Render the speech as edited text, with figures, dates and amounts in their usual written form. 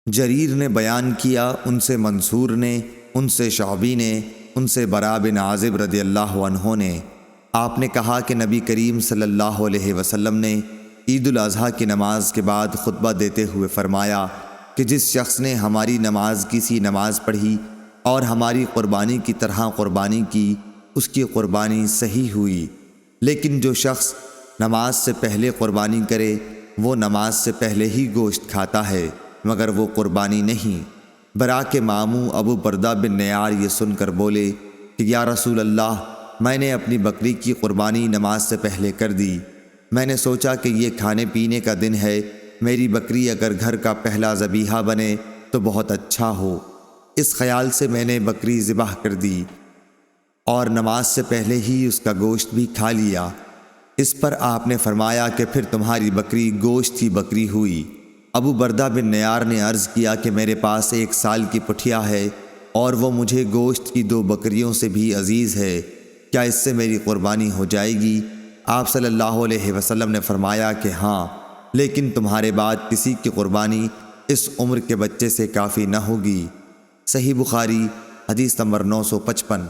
جریر نے بیان کیا، ان سے منصور نے، ان سے شعبی نے، ان سے براء بن عازب رضی اللہ عنہ نے، آپ نے کہا کہ نبی کریم صلی اللہ علیہ وسلم نے عید الاضحیٰ کی نماز کے بعد خطبہ دیتے ہوئے فرمایا کہ جس شخص نے ہماری نماز کی سی نماز پڑھی اور ہماری قربانی کی طرح قربانی کی، اس کی قربانی صحیح ہوئی، لیکن جو شخص نماز سے پہلے قربانی کرے وہ نماز سے پہلے ہی گوشت کھاتا ہے مگر وہ قربانی نہیں۔ براء کے ماموں ابو بردہ بن نیار یہ سن کر بولے کہ یا رسول اللہ، میں نے اپنی بکری کی قربانی نماز سے پہلے کر دی۔ میں نے سوچا کہ یہ کھانے پینے کا دن ہے، میری بکری اگر گھر کا پہلا ذبیحہ بنے تو بہت اچھا ہو، اس خیال سے میں نے بکری ذبح کر دی اور نماز سے پہلے ہی اس کا گوشت بھی کھا لیا۔ اس پر آپ نے فرمایا کہ پھر تمہاری بکری گوشت کی بکری ہوئی۔ ابو بردہ بن نیار نے عرض کیا کہ میرے پاس 1 سال کی پٹھیا ہے اور وہ مجھے گوشت کی 2 بکریوں سے بھی عزیز ہے، کیا اس سے میری قربانی ہو جائے گی؟ آپ صلی اللہ علیہ وسلم نے فرمایا کہ ہاں، لیکن تمہارے بعد کسی کی قربانی اس عمر کے بچے سے کافی نہ ہوگی۔ صحیح بخاری حدیث نمبر 955۔